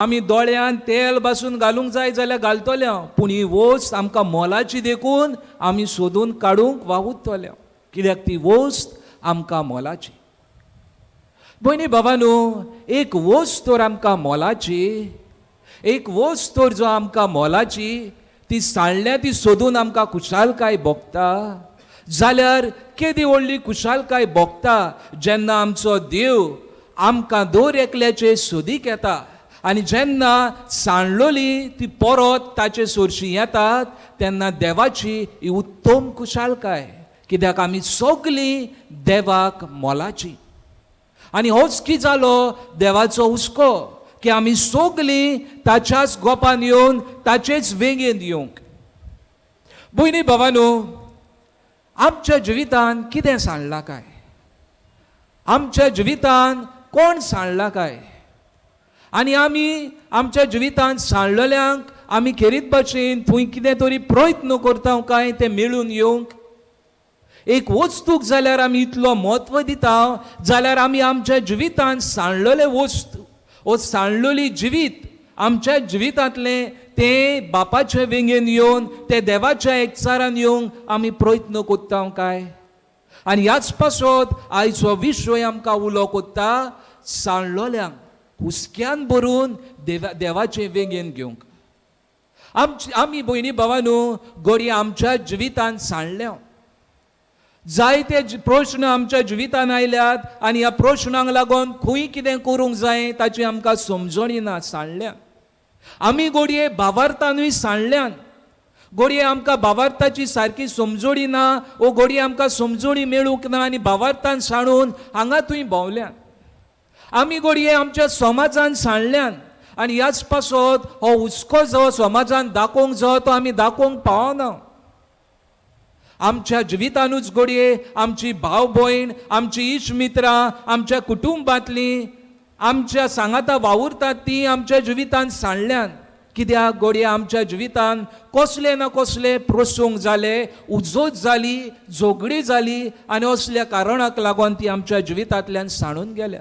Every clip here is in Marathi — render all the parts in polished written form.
आमी दोळ्यान तेल बासून घालूंक जाय जाल्यार घालतले, पूण ही वस्त आमकां मोलाची देखून आमी सोदून काडूंक वावुरतले, कित्याक ती वस्त आमकां मोलाची. भयणी भावांनो, एक वस्त तर आमकां मोलाची, एक वस्त तर जो आमकां मोलाची ती सांडल्या ती सोदून आमकां खुशालकाय भोगता, जाल्यार केदी व्हडली खुशालकाय भोगता जेन्ना आमचो देव आमकां दर एकल्याचे सोदीक येता. आनी जेन्ना सांडलोली ती परत ताचे सोरशी येतात तेन्ना देवाची ही उत्तम खुशालकाय, कित्याक आमी सगळीं देवाक मोलाची. आनी होच की जालो देवाचो हुस्को की आमी सगळीं ताच्याच गोपान येवन ताचेच वेगेन येवंक. भयणी भावांनो, आमच्या जिवितान कितें सांडलां काय, आमच्या जिवितान कोण सांडला काय, आनी आमी आमच्या जिवितान सांडलेल्यांक आमी खेरीत भाशेन थंय कितें तरी प्रयत्न करता काय ते मेळून येवंक. एक वस्तूक जाल्यार आमी इतलो म्हत्व दिता, जाल्यार आमी आमच्या जिवितान सांडलेले वस्तू वो सांडलेली जिवीत आमच्या जिवितांतले ते बापाचे वेगेन येवन ते देवाच्या एकचारान येवंक आमी प्रयत्न करता काय. आनी ह्याच पासत आयचो विशय आमकां उलो कोत्ता सांडलोल्यांक हुस्क्यान भरून देवाचे वेगेन घेवंक. आमी भयणी भावांनो घडये आमच्या जिवितान सांडल्या, जायते प्रश्न आमच्या जिवितान आयल्यात आनी ह्या प्रश्नांक लागून खंय कितें करूंक जाय ताची आमकां समजणी ना, सांडल्या. आमी घडये भावार्थानूय सांडल्यान, घडये आमकां भावार्थाची सारकी समजणी ना, वो घडये आमकां समजणी मेळूंक ना आनी भावार्थान सांडून हांगा थंय भोंवल्यान. आमी घडये आमच्या समाजान सांडल्यान आनी ह्याच पासत हो हुस्को जो समाजान दाखोवंक जाय तो आमी दाखोवंक पावना. आमच्या जिवितानूच घडये आमची भाव भयण, आमची इश्ट मित्रां, आमच्या कुटुंबांतलीं, आमच्या सांगाता वावुरतात ती आमच्या जिवितान सांडल्यान. कित्याक घडये आमच्या जिवितान कसले ना कसले प्रसंग जाले, उजोत जाली, झगडी जाली आनी असल्या कारणाक लागून ती आमच्या जिवितांतल्यान सांडून गेल्या.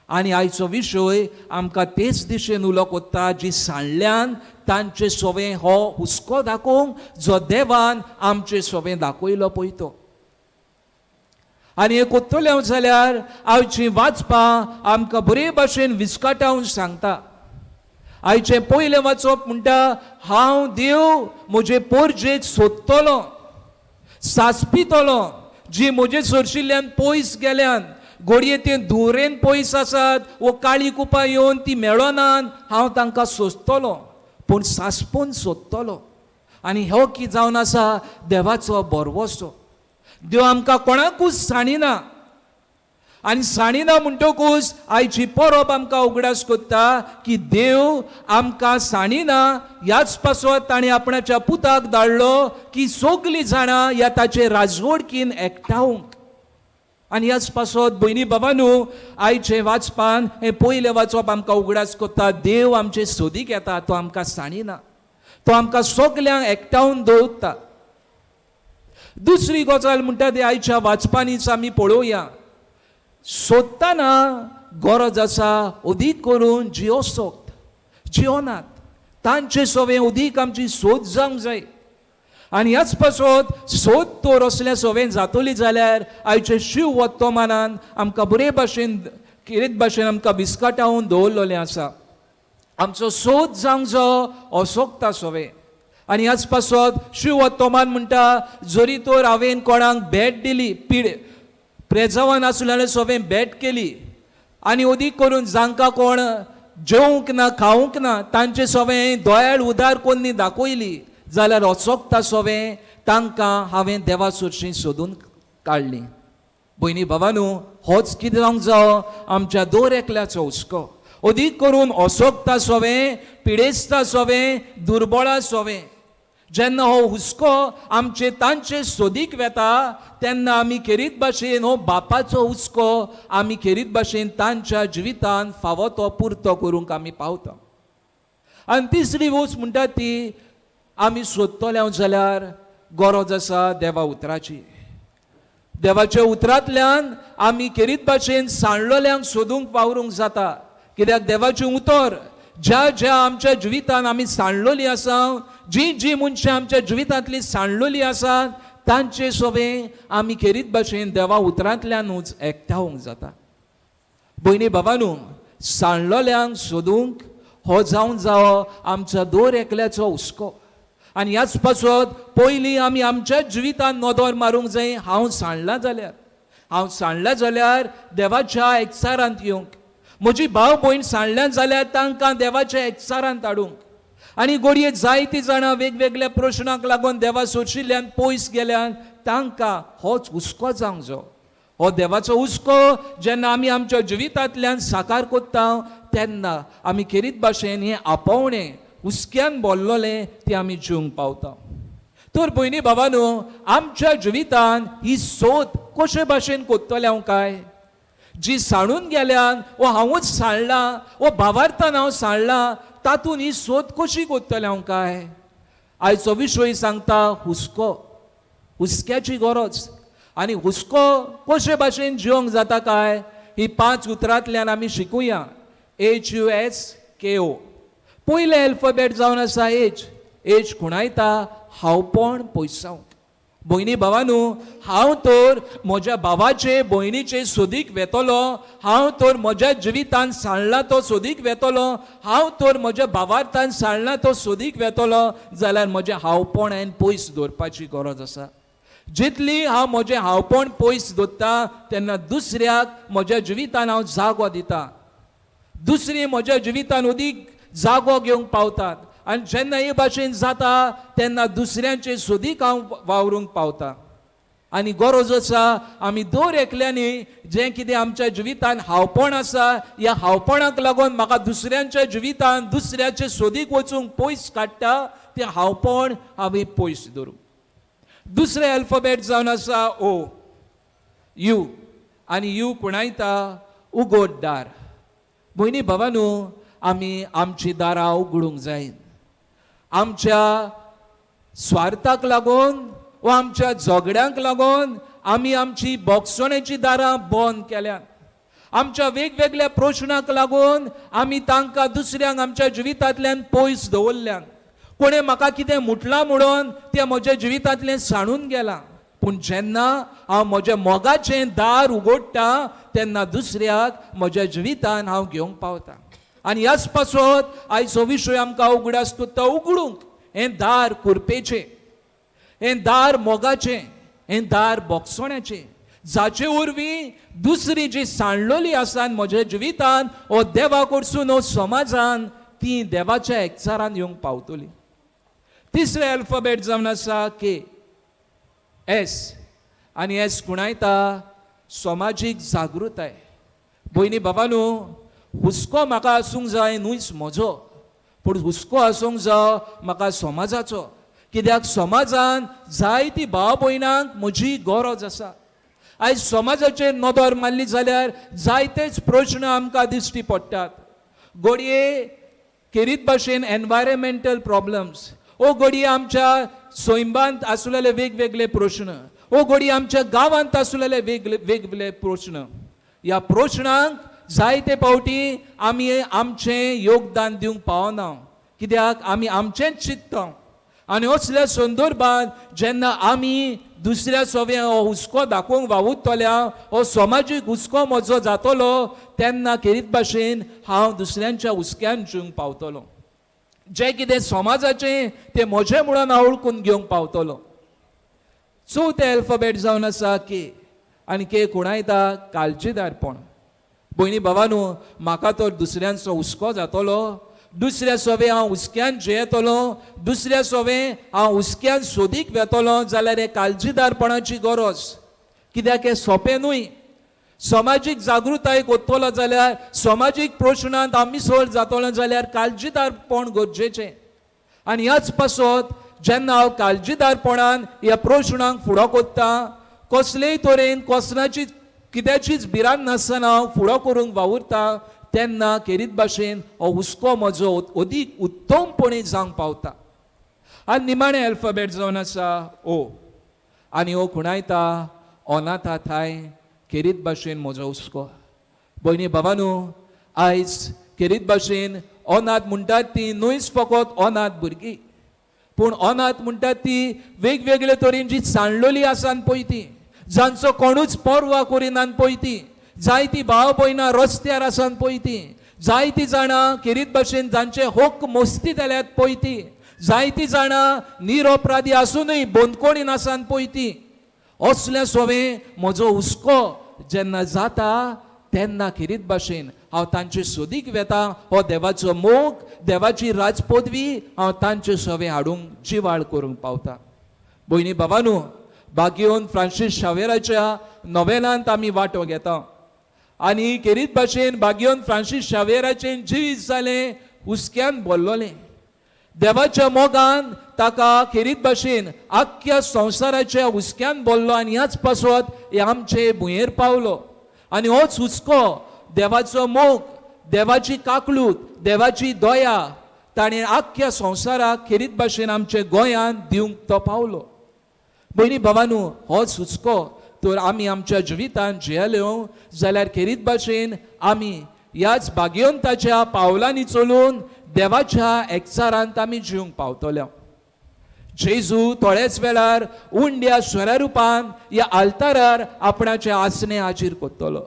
आनी आयचो विशय आमकां तेच दिशेन उलो कोत्ता जी सांडल्यान तांचे सोवें हो हुस्को दाखोवंक जो देवान आमचे सोवें दाखयलो पळय तो. आनी हे कोत्तले जाल्यार आयची वाचपां आमकां बरे भाशेन विस्काटावन सांगता. आयचें पयलें वाचप म्हणटा, हांव देव म्हजे पोरजेक सोदतलो, सासपितलो, जी म्हजे सोरशिल्ल्यान पयस गेल्यान, घडये ते धुवरेन पयस आसात वो काळी कुपां येवन ती मेळनात, हांव तांकां सोदतलो, पूण सासपून सोदतलो. आनी हो की जावन आसा देवाचो बरवसो. देव आमकां कोणाकूच साणिना आनी साणिना म्हणटकूच आयची परब आमकां उगडास कोत्ता की देव आमकां साणिना. ह्याच पासत ताणें आपणाच्या पुताक धाडलो की सगलीं जाणां ह्या ताचे राजवडकीन एकठांवंक. आनी ह्याच पासत भयणी भावांनो आयचे वाचपान हें पयलें वाचप आमकां उगडास कोत्ता, देव आमचे सोदीक येता, तो आमकां साणिना, तो आमकां सगल्यांक एकठांवन दवरता. दुसरी गजाल म्हणटा ती आयच्या वाचपांनीच आमी पळोवया, सोदतना गरज आसा अदीक करून जियोसोक्त, जियोनात तांचे सोवें अदीक आमची सोद जावंक जाय. आनी ह्याच पासत सोद तर असल्या सोवें जातली जाल्यार आयचे शिव वर्तमानान आमकां बरे भाशेन कितें भाशेन आमकां विस्काटावन दवरलेलें आसा. आमचो सोद जावंक जो असोक्ता सोवें. आनी ह्याच पासत शिव वर्तमान म्हणटा, जरी तर हांवें कोणाक भेट दिली, प्रेजावान आसलेलें सोवें भेट केली आनी अदीक करून जांकां कोण जेवंक ना खावंक ना तांचे सोवें दोळ्यार उदार कोणी दाखयली जाल्यार असोक्ता सोवें तांकां हांवें देवा सुरशी सोदून काडली. भयणी भावांनो, होच कितें जावंक जायो आमच्या दर एकल्याचो हुस्को. अदीक करून असोक्ता सोवें, पिडेस्ता सोवें, दुर्बळा सोवें. जेन्ना हो हुस्को आमचे तांचे सोदीक वेता तेन्ना आमी खेरीत भाशेन हो बापाचो हुस्को आमी खेरीत भाशेन तांच्या जिवितान फावो तो पुर्तो करूंक आमी पावता. आनी तिसरी वस्त म्हणटा ती आमी सोदतले जाल्यार गरज आसा देवा उतराची. देवाच्या उतरांतल्यान आमी खेरीत भाशेन सांडलोल्यांक सोदूंक वावरूंक जाता. कित्याक देवाचें उतर ज्या ज्या आमच्या जिवितान आमी सांडलोली आसा, जी जी मनशां आमच्या जिवितांतली सांडलोली आसात, तांचे सगळे आमी खेरीत भाशेन देवा उतरांतल्यानूच एकठांवंक जाता. भयणी भावांनो, सांडलोल्यांक सोदूंक हो जावन जावो आमच्या दर एकल्याचो हुस्को. आनी ह्याच पासत पयलीं आमी आमच्या जिवितान नदर मारूंक जाय. हांव सांडला जाल्यार देवाच्या एकचारांत येवंक. म्हजी भाव भयण सांडल्यान जाल्यार तांकां देवाच्या एकचारांत हाडूंक. आनी घडये जायतीं जाणां वेगवेगळ्या प्रश्नाक लागून देवा सोडशिल्ल्यान पयस गेल्यान तांकां होच हुस्को जावंक जाय. हो देवाचो हुस्को जेन्ना आमी आमच्या जिवितांतल्यान साकार कोत्ता तेन्ना आमी खेरीत भाशेन हें आपोवणें हुस्क्यान भरलोलें तें आमी जिवंक पावता. तर भयणी भावांनो, आमच्या जिवितान ही सोद कशे भाशेन कोत्तले हांव काय? जी सांडून गेल्यान वो हांवूच सांडलां, वो भावार्थान हांव सांडलां, तातूंत ही सोद कशी कोत्तले हांव काय? आयचो विशय सांगता हुस्को, हुस्क्याची गरज. आनी हुस्को कशे भाशेन जिवंक जाता काय ही 5 उतरांतल्यान आमी शिकुया. HUSKO. पयले अल्फाबेट जावन आसा एच खुणायता हांवपण पयसावंक. भयणी भावांनो, हांव तर म्हज्या भावाचे भयणीचे सोदीक वेतलो, हांव तर म्हज्या जिवितान सांडला तो सोदीक वेतलो, हांव तर म्हज्या भावार्थान सांडला तो सोदीक वेतलो, जाल्यार म्हजें हांवपण हांवें पयस दवरपाची गरज आसा. जितली हांव म्हजें हांवपण पयस दवरता तेन्ना दुसऱ्याक म्हज्या जिवितान हांव जागो दिता. दुसरी म्हज्या जिवितान अदीक जागो घेवंक पावतात. आनी जेन्ना हे भाशेन जाता तेन्ना दुसऱ्यांचे सोदीक हांव वावरूंक पावता. आनी गरज आसा आमी दर एकल्यांनी जें कितें आमच्या जिवितान हांवपण आसा, ह्या हांवपणाक लागून म्हाका दुसऱ्यांच्या जिवितान दुसऱ्याचे सोदीक वचूंक पयस काडटा, तें हांवपण हांवें पयस दवरूंक. दुसरें अल्फाबेट जावन आसा U. आनी U खुणायता उगोड दार. भयणी भावांनो, आमी आमची दारां उगडूंक जाय. आमच्या स्वार्थाक लागून वा आमच्या झगड्यांक लागून आमी आमची बोगसोणेची दारां बंद केल्यात. आमच्या वेगवेगळ्या प्रश्नाक लागून आमी तांकां दुसऱ्यांक आमच्या जिवितांतल्यान पयस दवरल्यात. कोणें म्हाका कितें मुटलां म्हणून तें म्हज्या जिवितांतलें सांडून गेलां. पूण जेन्ना हांव म्हज्या मोगाचें दार उगडटा तेन्ना दुसऱ्याक म्हज्या जिवितान हांव घेवंक पावता. आनी ह्याच पासत आयचो विशय आमकां उगडास तो उगडूंक. हें दार कुरपेचें, हें दार मोगाचें, हें दार बोगसोण्याचें, जाचे वरवीं दुसरी जी सांडलोली आसात म्हज्या जिवितान हो देवा कडसून हो समाजान ती देवाच्या एकचारान येवंक पावतली. तिसरें अल्फाबेट जावन आसा S. आनी S खुणायता समाजीक जागृताय. भयणी भावांनो, हुस्को म्हाका आसूंक जाय न्हूच म्हजो, पूण हुस्को आसूंक जाय म्हाका समाजाचो. कित्याक समाजान जायतीं भाव भयणांक म्हजी गरज आसा. आयज समाजाचेर नदर मारली जाल्यार जायतेच प्रश्न आमकां दिश्टी पडटात. घडये खेरीत भाशेन एनवायरमेंटल प्रॉब्लम्स, ओ घडये आमच्या सैमांत आसलेले वेगवेगळे प्रश्न, ओ घडये आमच्या गांवांत आसलेले वेगवेगळे प्रश्न. ह्या प्रश्नांक जायते फावटी आमी आमचें योगदान दिवंक पावना, कित्याक आमी आमचेंच चिंतता. आनी असल्या संदर्भांत जेन्ना आमी दुसऱ्या सवें हो हुस्को दाखोवंक वावुरतल्या, हो समाजीक हुस्को म्हजो जातलो, तेन्ना खेरीत भाशेन हांव दुसऱ्यांच्या हुस्क्यान जिवंक पावतलो. जें कितें समाजाचें तें म्हजें म्हणून हांव ओळखून घेवंक पावतलो. चवथें अल्फाबेट जावन आसा K. आनी K खुणायता काळजीदारपण. भयणी भावांनो, म्हाका तर दुसऱ्यांचो हुस्को जातलो, दुसऱ्या सवें हांव हुस्क्यान जियेतलो, दुसऱ्या सवें हांव हुस्क्यान सोदीक वेतलो, जाल्यार हे काळजीदारपणाची गरज. कित्याक हें सोंपें न्हय. समाजीक जागृताय कोत्तलो जाल्यार, समाजीक प्रश्नांत आमी सोड जातलो जाल्यार काळजीदारपण गरजेचें. आनी ह्याच पासत जेन्ना हांव काळजीदारपणान ह्या प्रश्नांक फुडो कोत्ता, कसलेय तरेन कोसनाची कित्याचीच भिरांत नासतना हांव फुडो करूंक वावुरता, तेन्ना खेरीत भाशेन हो हुस्को म्हजो अदीक उत्तमपणे जावंक पावता. आनी निमाणें अल्फाबेट जावन आसा O. आनी O खुणायता अनाथाय. खेरीत भाशेन म्हजो हुस्को. भयणी भावांनो, आयज खेरीत भाशेन अनाथ म्हणटात ती न्हूच फकत अनाथ भुरगीं, पूण अनाथ म्हणटात ती वेगवेगळे तरेची चांडलोली आसान पळय ती, जांचो कोणूच पर्वा करिनान पळय ती, जायतीं भाव भयणां रस्त्यार आसान पळय ती, जायतीं जाणां खेरीत भाशेन जांचे हक्क मोस्ती जाल्यात पळय ती, जायतीं जाणां निरपराधी आसूनय बंदकोणीन आसान पळय ती. असलें सवें म्हजो हुस्को जेन्ना जाता तेन्ना खेरीत भाशेन हांव तांचे सोदीक वेता. हो देवाचो मोग, देवाची राजपदवी हांव तांचे सवें हाडूंक जिवाळ करूंक पावता. भयणी भावांनो, भाग्योन फ्रांसीस शावेराच्या नॉवेलांत आमी वांटो घेता आनी खेरीत भाशेन भाग्योन फ्रांसीस शावेराचें जिवीत जालें हुस्क्यान भरलोलें. देवाच्या मोगान ताका खेरीत भाशेन आख्ख्या संवसाराच्या हुस्क्यान भरलो आनी ह्याच पासत हे आमचे भुंयेर पावलो. आनी होच हुस्को, देवाचो मोग, देवाची काकलूत, देवाची दया ताणें आख्ख्या संवसाराक खेरीत भाशेन आमच्या गोंयांत दिवंक तो पावलो. भयणी भावांनो, होच हुस्को तर आमी आमच्या जिवितांत जियेल्यो जाल्यार खेरीत भाशेन आमी ह्याच भाग्यवंताच्या पावलांनी चलून देवाच्या एकचारांत आमी जिवंक पावतले. जेजू थोड्याच वेळार उंड्या स्वरूपान ह्या आल्तारार आपणाचे आसने हाजीर करतलो.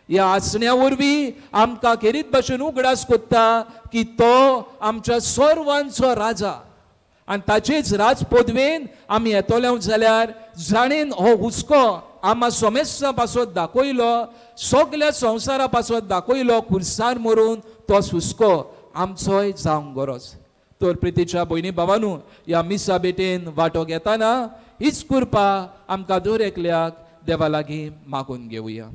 ह्या आसण्या वरवीं आमकां खेरीत भाशेन उगडास कोत्ता की तो आमच्या सर्वांचो राजा आनी ताचेच राजपदवेन आमी येतले जाल्यार जाणेन हो हुस्को आमा सोमेस्सा पासत दाखयलो, सगल्या संवसारा पासत दाखयलो, खुर्सार मरून तो हुस्को आमचोय जावंक गरज. तर प्रितीच्या भयणी भावांनो, ह्या मिसा भेटेन वांटो घेतना हीच कृपा आमकां दर एकल्याक देवा लागीं मागून घेवया.